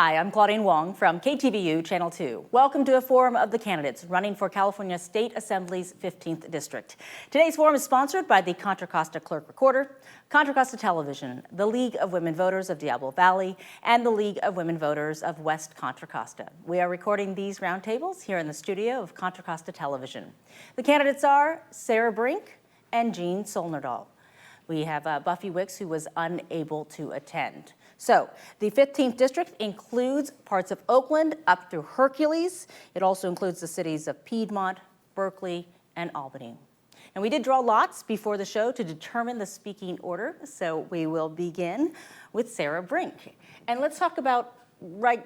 Hi, I'm Claudine Wong from KTVU Channel 2. Welcome to a forum of the candidates running for California State Assembly's 15th District. Today's forum is sponsored by the Contra Costa Clerk Recorder, Contra Costa Television, the League of Women Voters of Diablo Valley, and the League of Women Voters of West Contra Costa. We are recording these roundtables here in the studio of Contra Costa Television. The candidates are Sarah Brink and Jean Solnerdahl. We have Buffy Wicks, who was unable to attend. So the 15th district includes parts of Oakland up through Hercules. It also includes the cities of Piedmont, Berkeley, and Albany. And we did draw lots before the show to determine the speaking order. So we will begin with Sarah Brink. And let's talk about,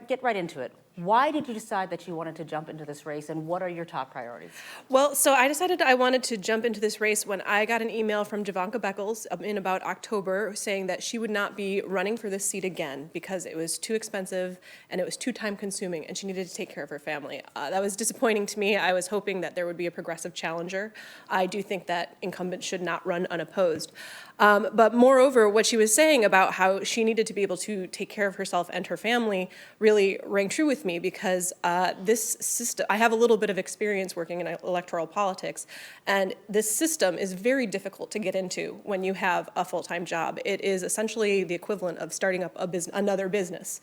get right into it. Why did you decide that you wanted to jump into this race, and what are your top priorities? Well, so I decided I wanted to jump into this race when I got an email from Javanka Beckles in about October saying that she would not be running for this seat again because it was too expensive and it was too time-consuming, and she needed to take care of her family. That was disappointing to me. I was hoping that there would be a progressive challenger. I do think that incumbents should not run unopposed. But moreover, what she was saying about how she needed to be able to take care of herself and her family really rang true with me because this system, I have a little bit of experience working in electoral politics, and this system is very difficult to get into when you have a full-time job. It is essentially the equivalent of starting up another business.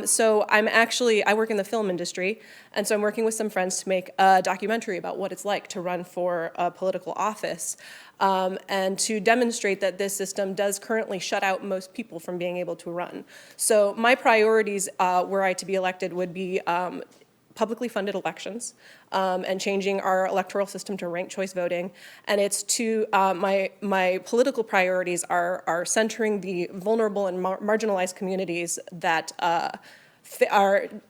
So I work in the film industry, and so I'm working with some friends to make a documentary about what it's like to run for a political office. And to demonstrate that this system does currently shut out most people from being able to run. So my priorities, were I to be elected, would be publicly funded elections and changing our electoral system to ranked choice voting. And it's to, my political priorities are centering the vulnerable and marginalized communities that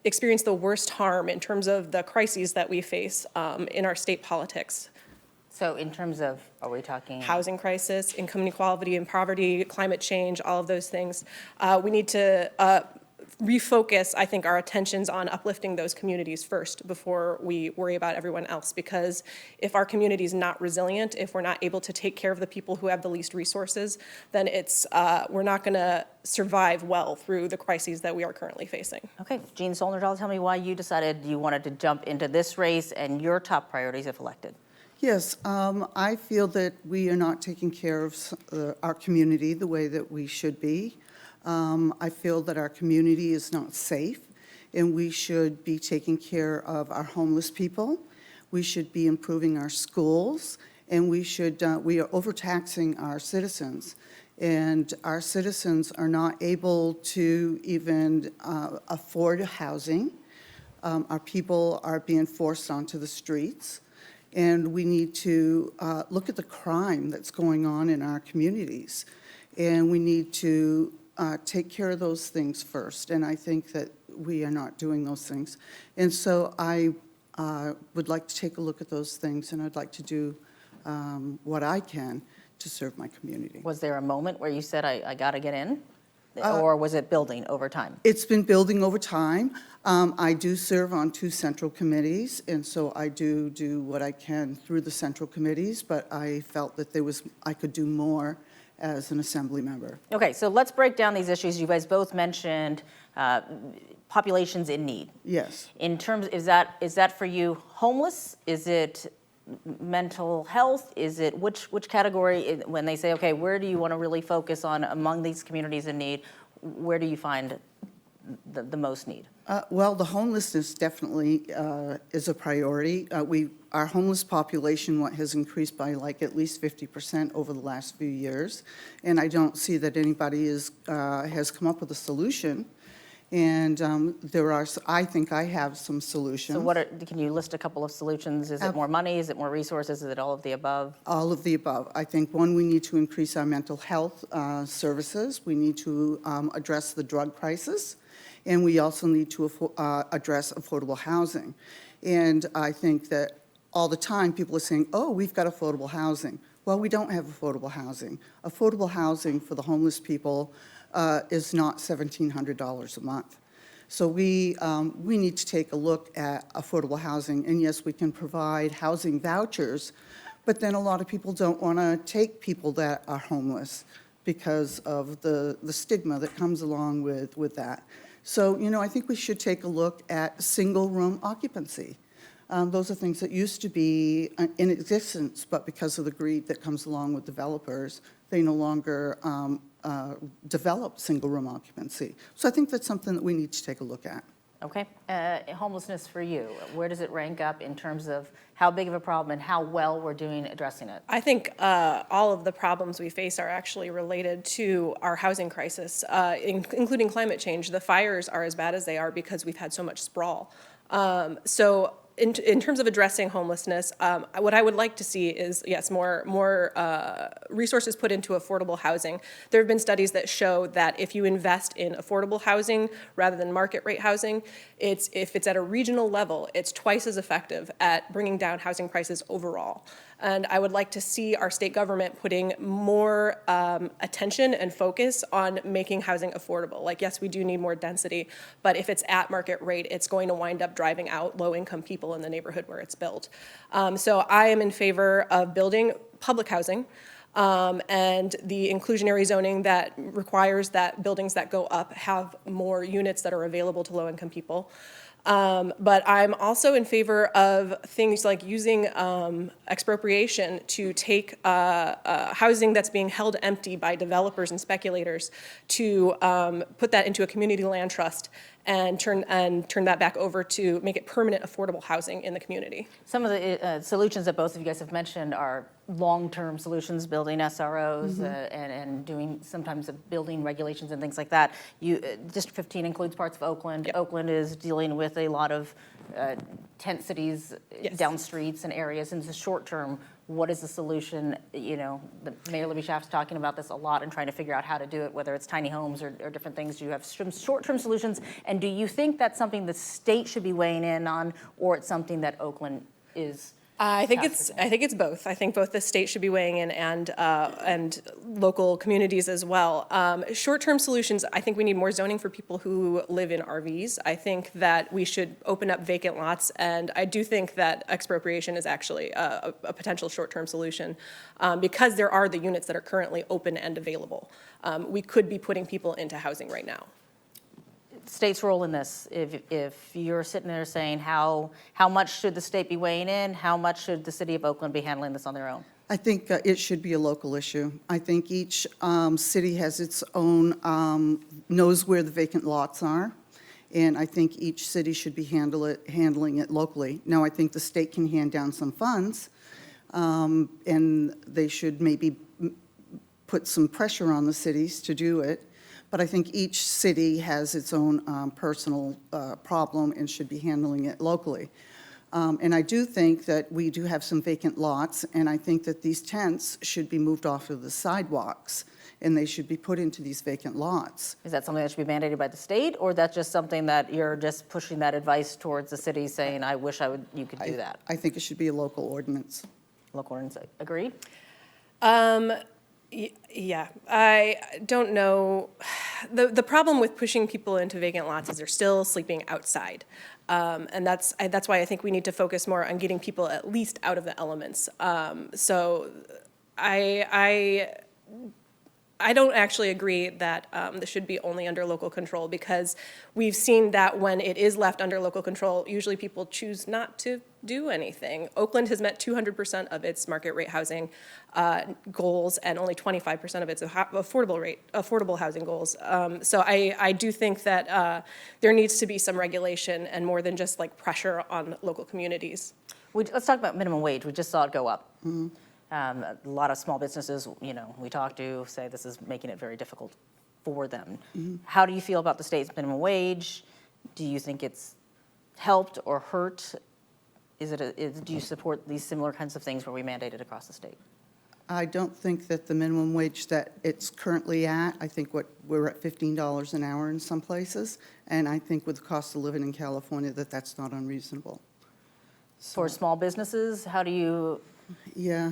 experience the worst harm in terms of the crises that we face in our state politics. So in terms of, are we talking? Housing crisis, income inequality and poverty, climate change, all of those things. We need to refocus, I think, our attentions on uplifting those communities first before we worry about everyone else. Because if our community is not resilient, if we're not able to take care of the people who have the least resources, then we're not going to survive well through the crises that we are currently facing. Okay, Jean Solnerdahl, tell me why you decided you wanted to jump into this race and your top priorities if elected. Yes, I feel that we are not taking care of our community the way that we should be. I feel that our community is not safe, and we should be taking care of our homeless people. We should be improving our schools, and we are overtaxing our citizens. And our citizens are not able to even afford housing. Our people are being forced onto the streets. And we need to look at the crime that's going on in our communities. And we need to take care of those things first. And I think that we are not doing those things. And so I would like to take a look at those things, and I'd like to do what I can to serve my community. Was there a moment where you said, I got to get in? Or was it building over time? It's been building over time. I do serve on 2 central committees, and so I do what I can through the central committees, but I felt that I could do more as an assembly member. Okay, so let's break down these issues. You guys both mentioned populations in need. Yes. In terms, is that for you homeless? Is it mental health? Is it which category? When they say, okay, where do you want to really focus on among these communities in need? Where do you find the most need? Well, the homelessness definitely is a priority. Our homeless population has increased by at least 50% over the last few years, and I don't see that anybody has come up with a solution. And I think I have some solutions. So can you list a couple of solutions? Is it more money? Is it more resources? Is it all of the above? All of the above. I think, one, we need to increase our mental health services. We need to address the drug crisis. And we also need to address affordable housing. And I think that all the time people are saying, oh, we've got affordable housing. Well, we don't have affordable housing. Affordable housing for the homeless people is not $1,700 a month. So we need to take a look at affordable housing. And yes, we can provide housing vouchers, but then a lot of people don't want to take people that are homeless. because of the stigma that comes along with that. So, I think we should take a look at single-room occupancy. Those are things that used to be in existence, but because of the greed that comes along with developers, they no longer develop single-room occupancy. So I think that's something that we need to take a look at. Okay. Homelessness for you, where does it rank up in terms of how big of a problem and how well we're doing addressing it? I think all of the problems we face are actually related to our housing crisis, including climate change. The fires are as bad as they are because we've had so much sprawl. So in terms of addressing homelessness, what I would like to see is, yes, more resources put into affordable housing. There have been studies that show that if you invest in affordable housing rather than market rate housing, if it's at a regional level, it's twice as effective at bringing down housing prices overall. And I would like to see our state government putting more attention and focus on making housing affordable. Like, yes, we do need more density, but if it's at market rate, it's going to wind up driving out low-income people in the neighborhood where it's built. So I am in favor of building public housing and the inclusionary zoning that requires that buildings that go up have more units that are available to low-income people. But I'm also in favor of things like using expropriation to take housing that's being held empty by developers and speculators to put that into a community land trust and turn that back over to make it permanent affordable housing in the community. Some of the solutions that both of you guys have mentioned are long-term solutions, building SROs and doing sometimes building regulations and things like that. District 15 includes parts of Oakland. Yep. Oakland is dealing with a lot of tent cities Yes. down streets and areas. In the short term, what is the solution? Mayor Libby Schaaf's talking about this a lot and trying to figure out how to do it, whether it's tiny homes or different things. Do you have some short-term solutions? And do you think that's something the state should be weighing in on, or it's something that Oakland is? I think it's both. I think both the state should be weighing in and local communities as well. Short-term solutions, I think we need more zoning for people who live in RVs. I think that we should open up vacant lots, and I do think that expropriation is actually a potential short-term solution because there are the units that are currently open and available. We could be putting people into housing right now. State's role in this, if you're sitting there saying how much should the state be weighing in, how much should the city of Oakland be handling this on their own? I think it should be a local issue. I think each city has its own, knows where the vacant lots are, and I think each city should be handling it locally. Now, I think the state can hand down some funds, and they should maybe put some pressure on the cities to do it. But I think each city has its own personal problem and should be handling it locally. And I do think that we do have some vacant lots, and I think that these tents should be moved off of the sidewalks, and they should be put into these vacant lots. Is that something that should be mandated by the state, or that's just something that you're just pushing that advice towards the city saying, I wish you could do that? I think it should be a local ordinance. Local ordinance, agree? Yeah, I don't know. The problem with pushing people into vacant lots is they're still sleeping outside. And that's why I think we need to focus more on getting people at least out of the elements. So I don't actually agree that this should be only under local control, because we've seen that when it is left under local control, usually people choose not to do anything. Oakland has met 200% of its market rate housing goals and only 25% of its affordable housing goals. So I do think that there needs to be some regulation and more than just like pressure on local communities. Let's talk about minimum wage. We just saw it go up. Mm-hmm. A lot of small businesses, we talk to say this is making it very difficult for them. Mm-hmm. How do you feel about the state's minimum wage? Do you think it's helped or hurt? Do you support these similar kinds of things where we mandate it across the state? I don't think that the minimum wage that it's currently at, I think we're at $15 an hour in some places, and I think with the cost of living in California that's not unreasonable. For small businesses, how do you? Yeah.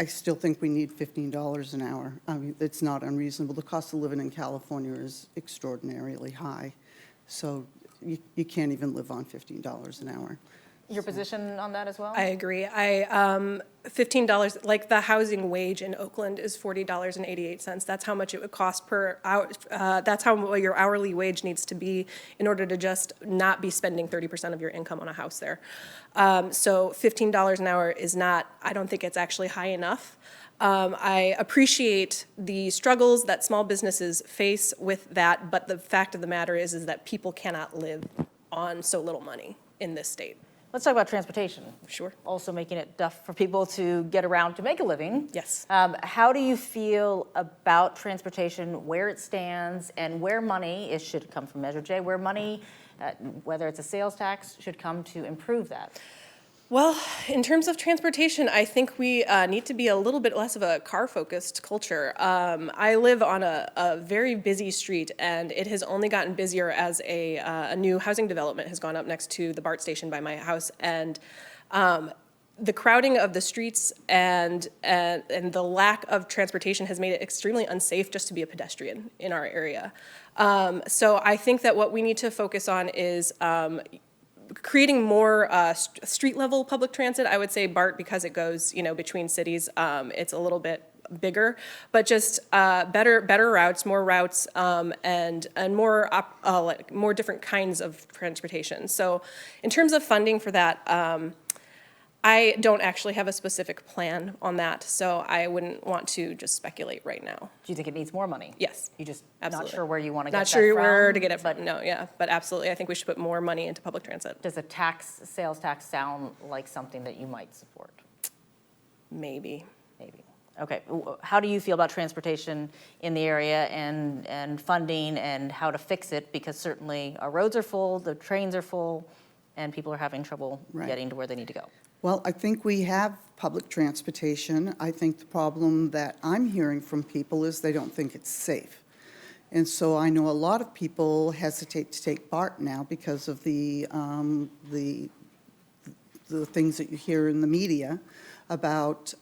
I still think we need $15 an hour. I mean, it's not unreasonable. The cost of living in California is extraordinarily high. So you can't even live on $15 an hour. your position on that as well? I agree. $15, like the housing wage in Oakland is $40.88. That's how much it would cost per hour. That's how your hourly wage needs to be in order to just not be spending 30% of your income on a house there. So $15 an hour is not, I don't think it's actually high enough. I appreciate the struggles that small businesses face with that, but the fact of the matter is that people cannot live on so little money in this state. Let's talk about transportation. Sure. Also making it tough for people to get around to make a living. Yes. How do you feel about transportation, where it stands, and where money should come from Measure J, where money, whether it's a sales tax, should come to improve that? Well, in terms of transportation, I think we need to be a little bit less of a car-focused culture. I live on a very busy street, and it has only gotten busier as a new housing development has gone up next to the BART station by my house. And the crowding of the streets and the lack of transportation has made it extremely unsafe just to be a pedestrian in our area. So I think that what we need to focus on is creating more street-level public transit. I would say BART, because it goes, between cities, it's a little bit bigger, but just better routes, more routes, and more more different kinds of transportation. So, in terms of funding for that, I don't actually have a specific plan on that, so I wouldn't want to just speculate right now. Do you think it needs more money? Yes. You just Absolutely. not sure where you want to get that Not from? sure where to get it from, no, yeah, but absolutely, I think we should put more money into public transit. Does a sales tax sound like something that you might support? Maybe. Maybe. Okay. How do you feel about transportation in the area and funding and how to fix it? Because certainly our roads are full, the trains are full, and people are having trouble getting to where they need to go. Well, I think we have public transportation. I think the problem that I'm hearing from people is they don't think it's safe. And so I know a lot of people hesitate to take BART now because of the things that you hear in the media about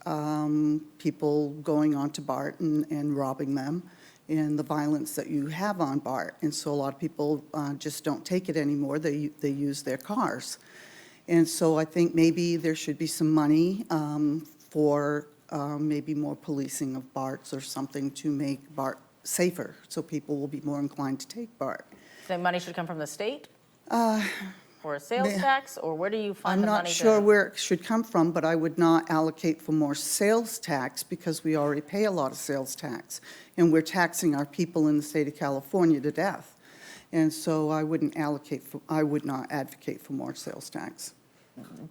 people going onto BART and robbing them and the violence that you have on BART. And so a lot of people just don't take it anymore. They use their cars. And so I think maybe there should be some money for maybe more policing of BARTs or something to make BART safer, so people will be more inclined to take BART. So money should come from the state? Or a sales tax? Or where do you find the money? I'm not sure where it should come from, but I would not allocate for more sales tax because we already pay a lot of sales tax. And we're taxing our people in the state of California to death. And so I would not advocate for more sales tax.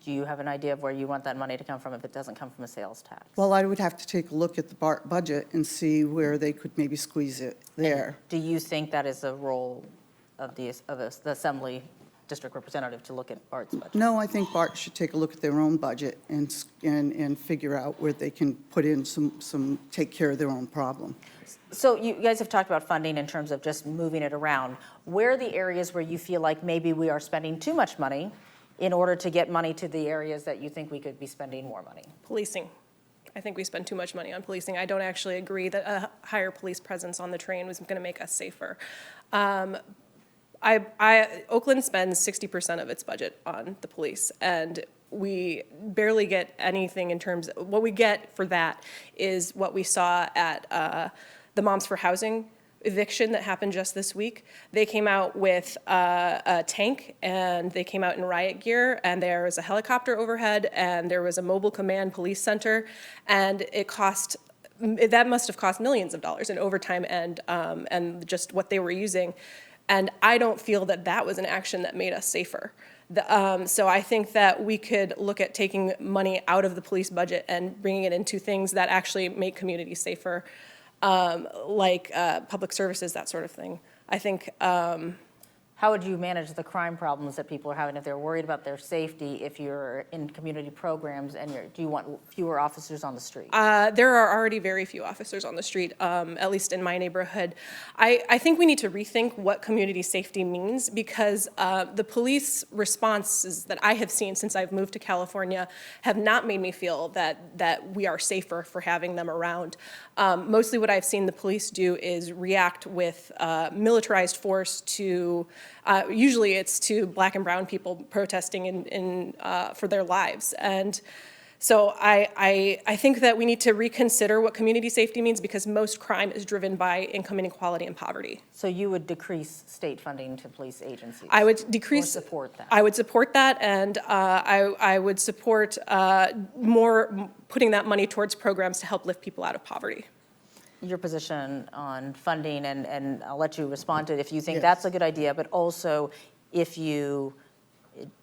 Do you have an idea of where you want that money to come from if it doesn't come from a sales tax? Well, I would have to take a look at the BART budget and see where they could maybe squeeze it there. And do you think that is a role of the Assembly District Representative to look at BART's budget? No, I think BART should take a look at their own budget and figure out where they can put in take care of their own problem. So you guys have talked about funding in terms of just moving it around. Where are the areas where you feel like maybe we are spending too much money in order to get money to the areas that you think we could be spending more money? Policing. I think we spend too much money on policing. I don't actually agree that a higher police presence on the train was going to make us safer. Oakland spends 60% of its budget on the police, and we barely get anything in terms of what we get for that is what we saw at the Moms for Housing eviction that happened just this week. They came out with a tank, and they came out in riot gear, and there was a helicopter overhead, and there was a mobile command police center, and that must have cost millions of dollars in overtime and just what they were using. And I don't feel that was an action that made us safer. So I think that we could look at taking money out of the police budget and bringing it into things that actually make communities safer, like public services, that sort of thing. I think. How would you manage the crime problems that people are having if they're worried about their safety if you're in community programs and do you want fewer officers on the street? There are already very few officers on the street, at least in my neighborhood. I think we need to rethink what community safety means because the police responses that I have seen since I've moved to California have not made me feel that we are safer for having them around. Mostly what I've seen the police do is react with militarized force to Usually it's to Black and brown people protesting for their lives. And so I think that we need to reconsider what community safety means, because most crime is driven by income inequality and poverty. So you would decrease state funding to police agencies? I would decrease. Or support that? I would support that, and I would support more putting that money towards programs to help lift people out of poverty. Your position on funding, and I'll let you respond to it if you think Yes. that's a good idea, but also if you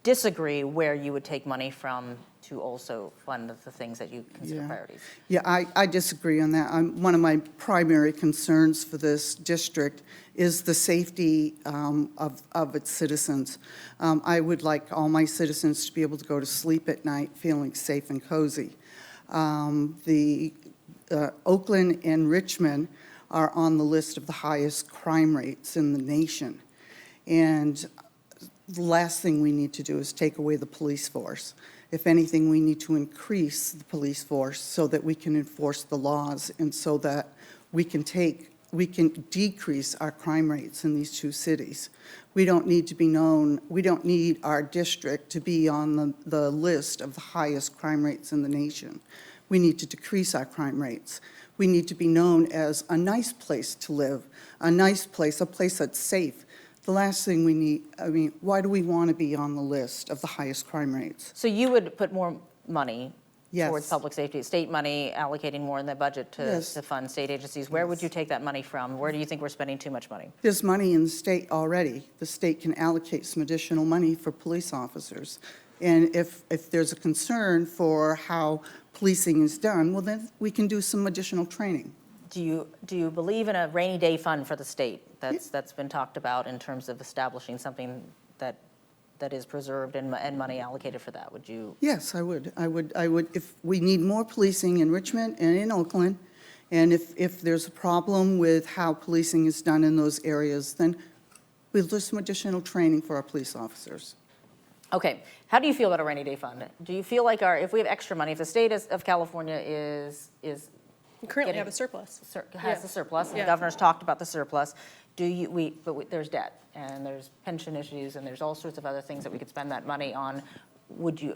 disagree, where you would take money from to also fund the things that you consider Yeah. priorities. Yeah, I disagree on that. One of my primary concerns for this district is the safety of its citizens. I would like all my citizens to be able to go to sleep at night feeling safe and cozy. Oakland and Richmond are on the list of the highest crime rates in the nation. And the last thing we need to do is take away the police force. If anything, we need to increase the police force so that we can enforce the laws and so that we can decrease our crime rates in these two cities. We don't need to be known, we don't need our district to be on the list of the highest crime rates in the nation. We need to decrease our crime rates. We need to be known as a nice place to live, a nice place, a place that's safe. The last thing we need, I mean, why do we want to be on the list of the highest crime rates? So you would put more money Yes. towards public safety, state money, allocating more in the budget Yes. to fund state agencies. Where would you take that money from? Where do you think we're spending too much money? There's money in the state already. The state can allocate some additional money for police officers. And if there's a concern for how policing is done, well, then we can do some additional training. Do you believe in a rainy day fund for the state? That's been talked about in terms of establishing something that is preserved and money allocated for that. Would you? Yes, I would. I would, if we need more policing in Richmond and in Oakland, and if there's a problem with how policing is done in those areas, then we'll do some additional training for our police officers. Okay, how do you feel about a rainy day fund? Do you feel like if we have extra money, if the state of California We currently have a surplus. has the surplus, and the Yeah. governor's talked about the surplus, there's debt, and there's pension issues, and there's all sorts of other things that we could spend that money on.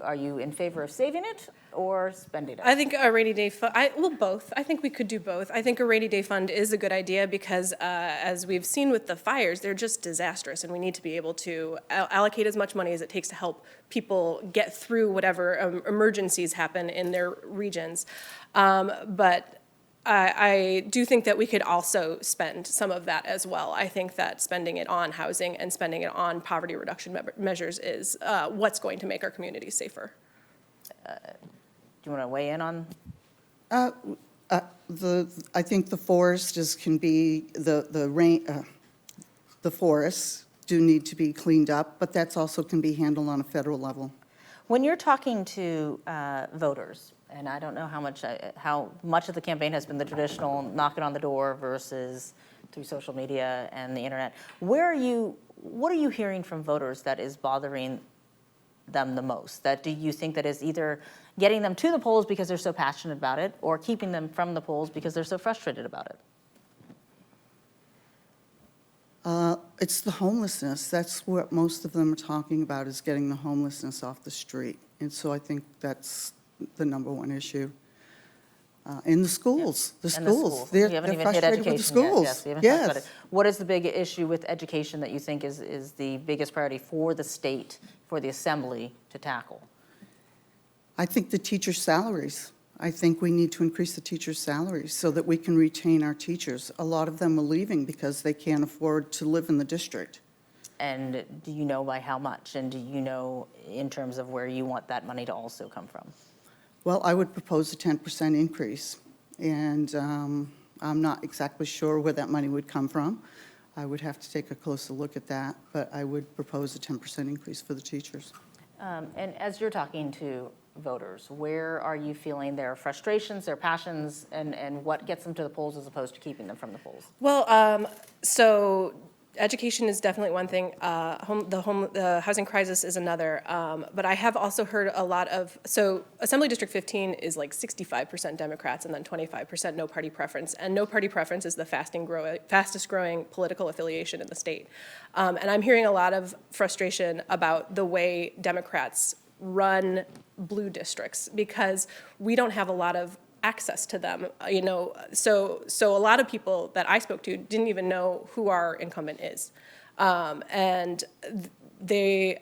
Are you in favor of saving it or spending it? I think a rainy day fund, both. I think we could do both. I think a rainy day fund is a good idea because as we've seen with the fires, they're just disastrous, and we need to be able to allocate as much money as it takes to help people get through whatever emergencies happen in their regions. But I do think that we could also spend some of that as well. I think that spending it on housing and spending it on poverty reduction measures is what's going to make our communities safer. Do you want to weigh in on? I think the forests can be, the forests do need to be cleaned up, but that's also can be handled on a federal level. When you're talking to voters, and I don't know how much of the campaign has been the traditional knocking on the door versus through social media and the internet, what are you hearing from voters that is bothering them the most? That do you think that is either getting them to the polls because they're so passionate about it, or keeping them from the polls because they're so frustrated about it? It's the homelessness. That's what most of them are talking about, is getting the homelessness off the street. And so I think that's the number one issue. In the schools, And the schools. We haven't even hit education yet. Yes, we haven't talked about it. What is the big issue with education that you think is the biggest priority for the state, for the assembly to tackle? I think the teachers' salaries. I think we need to increase the teachers' salaries so that we can retain our teachers. A lot of them are leaving because they can't afford to live in the district. And do you know by how much? And do you know in terms of where you want that money to also come from? Well, I would propose a 10% increase, and I'm not exactly sure where that money would come from. I would have to take a closer look at that, but I would propose a 10% increase for the teachers. And as you're talking to voters, where are you feeling their frustrations, their passions, and what gets them to the polls as opposed to keeping them from the polls? Well, so Education is definitely one thing. The housing crisis is another. But I have also heard a lot of, so Assembly District 15 is like 65% Democrats and then 25% no party preference. And no party preference is the fastest growing political affiliation in the state. And I'm hearing a lot of frustration about the way Democrats run blue districts because we don't have a lot of access to them, so a lot of people that I spoke to didn't even know who our incumbent is. And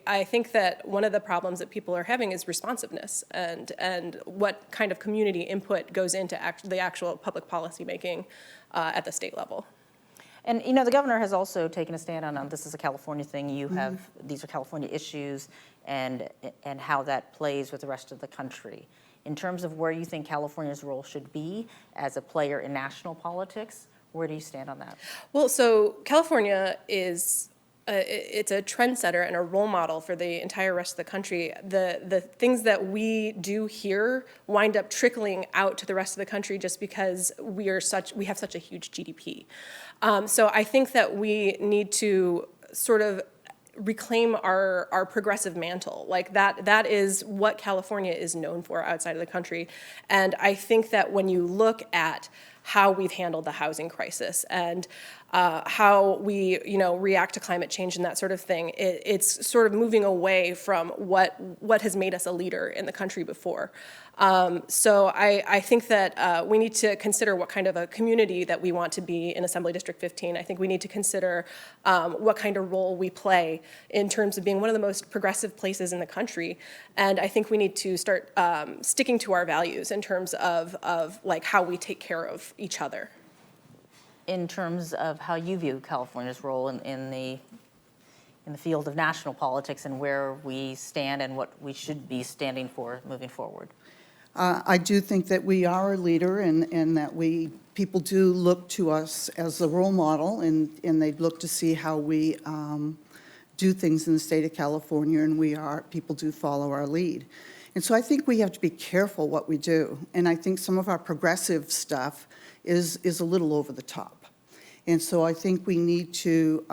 I think that one of the problems that people are having is responsiveness and what kind of community input goes into the actual public policy making at the state level. And the governor has also taken a stand on this is a California thing. You have these are California issues, and how that plays with the rest of the country. In terms of where you think California's role should be as a player in national politics, where do you stand on that? Well, so California is it's a trendsetter and a role model for the entire rest of the country. The things that we do here wind up trickling out to the rest of the country just because we have such a huge GDP. So I think that we need to sort of reclaim our progressive mantle. Like that is what California is known for outside of the country. And I think that when you look at how we've handled the housing crisis and how we react to climate change and that sort of thing, it's sort of moving away from what has made us a leader in the country before. So I think that we need to consider what kind of a community that we want to be in Assembly District 15. I think we need to consider what kind of role we play in terms of being one of the most progressive places in the country. And I think we need to start sticking to our values in terms of like how we take care of each other. In terms of how you view California's role in the field of national politics and where we stand and what we should be standing for moving forward. I do think that we are a leader and that people do look to us as a role model and they look to see how we do things in the state of California, and people do follow our lead. And so I think we have to be careful what we do. And I think some of our progressive stuff is a little over the top. And so I think we need to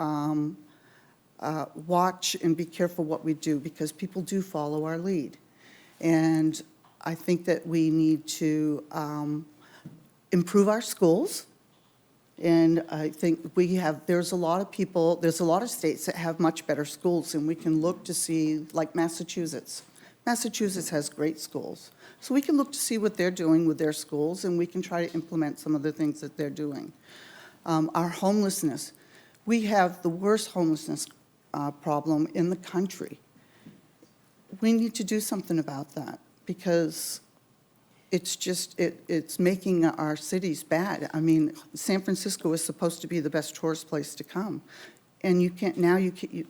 watch and be careful what we do because people do follow our lead. And I think that we need to improve our schools. And I think there's a lot of states that have much better schools, and we can look to see, like Massachusetts. Massachusetts has great schools. So we can look to see what they're doing with their schools, and we can try to implement some of the things that they're doing. Our homelessness. We have the worst homelessness problem in the country. We need to do something about that because it's making our cities bad. I mean, San Francisco is supposed to be the best tourist place to come. And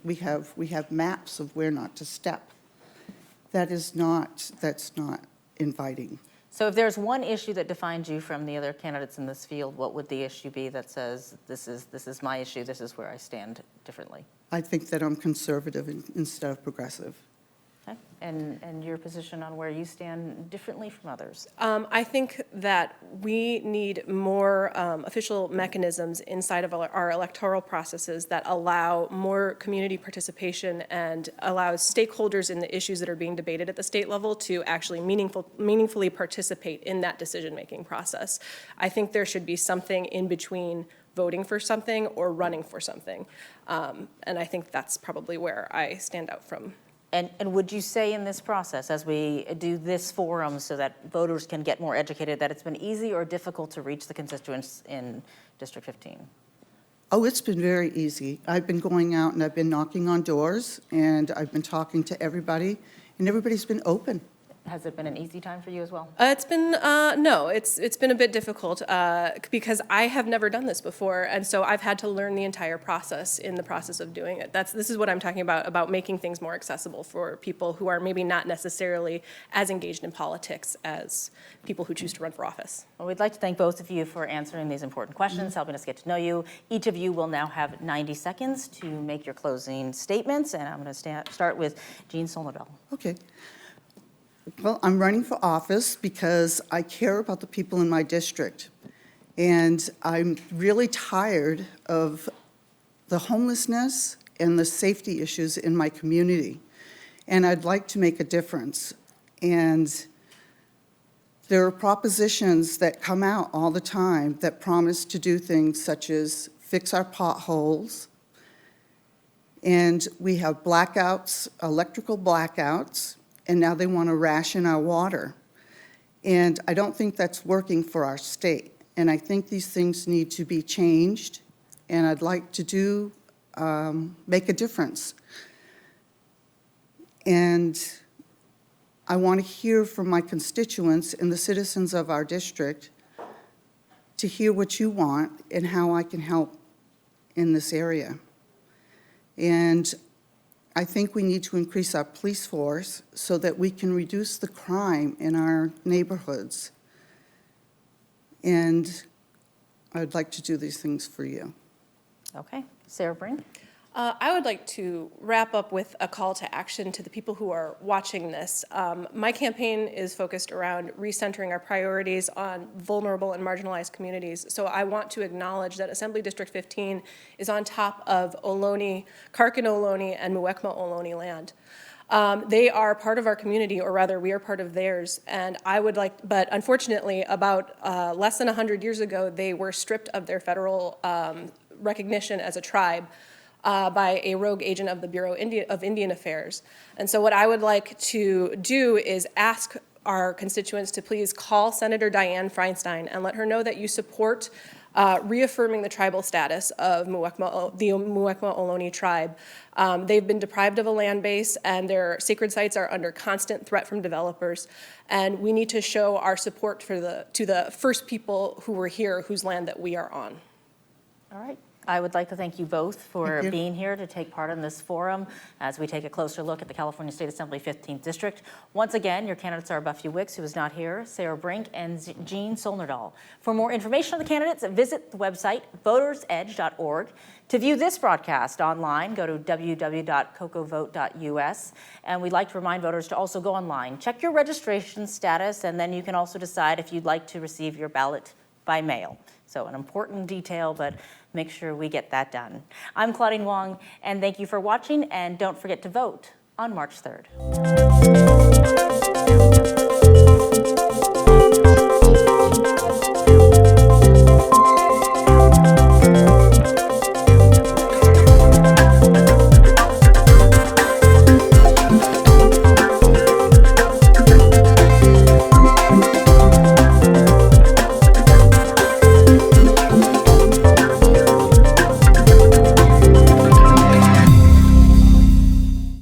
we have maps of where not to step. That's not inviting. So if there's one issue that defines you from the other candidates in this field, what would the issue be that says, this is my issue, this is where I stand differently? I think that I'm conservative instead of progressive. Okay. And your position on where you stand differently from others? I think that we need more official mechanisms inside of our electoral processes that allow more community participation and allows stakeholders in the issues that are being debated at the state level to actually meaningfully participate in that decision-making process. I think there should be something in between voting for something or running for something. And I think that's probably where I stand out from. And would you say in this process, as we do this forum so that voters can get more educated, that it's been easy or difficult to reach the constituents in District 15? Oh, it's been very easy. I've been going out and I've been knocking on doors and I've been talking to everybody, and everybody's been open. Has it been an easy time for you as well? It's been, no, it's been a bit difficult because I have never done this before, and so I've had to learn the entire process in the process of doing it. This is what I'm talking about making things more accessible for people who are maybe not necessarily as engaged in politics as people who choose to run for office. Well, we'd like to thank both of you for answering these important questions, helping us get to know you. Each of you will now have 90 seconds to make your closing statements, and I'm going to start with Jean Solnabel. Okay. Well, I'm running for office because I care about the people in my district. And I'm really tired of the homelessness and the safety issues in my community. And I'd like to make a difference. And there are propositions that come out all the time that promise to do things such as fix our potholes. And we have blackouts, electrical blackouts, and now they want to ration our water. And I don't think that's working for our state. And I think these things need to be changed, and I'd like to make a difference. And I want to hear from my constituents and the citizens of our district to hear what you want and how I can help in this area. And I think we need to increase our police force so that we can reduce the crime in our neighborhoods. And I'd like to do these things for you. Okay, Sarah Brink. I would like to wrap up with a call to action to the people who are watching this. My campaign is focused around recentering our priorities on vulnerable and marginalized communities. So I want to acknowledge that Assembly District 15 is on top of Ohlone, Karkin Ohlone, and Muwekma Ohlone land. They are part of our community, or rather, we are part of theirs. And I would like, but unfortunately, about less than 100 years ago, they were stripped of their federal recognition as a tribe by a rogue agent of the Bureau of Indian Affairs. And so what I would like to do is ask our constituents to please call Senator Dianne Feinstein and let her know that you support reaffirming the tribal status of the Muwekma Ohlone tribe. They've been deprived of a land base, and their sacred sites are under constant threat from developers. And we need to show our support to the first people who were here, whose land that we are on. All right. I would like to thank you both for being here to take part in this forum as we take a closer look at the California State Assembly 15th District. Once again, your candidates are Buffy Wicks, who is not here, Sarah Brink, and Jean Solnerdahl. For more information on the candidates, visit the website votersedge.org. To view this broadcast online, go to www.cocovote.us. And we'd like to remind voters to also go online, check your registration status, and then you can also decide if you'd like to receive your ballot by mail. So an important detail, but make sure we get that done. I'm Claudine Wong, and thank you for watching, and don't forget to vote on March 3rd.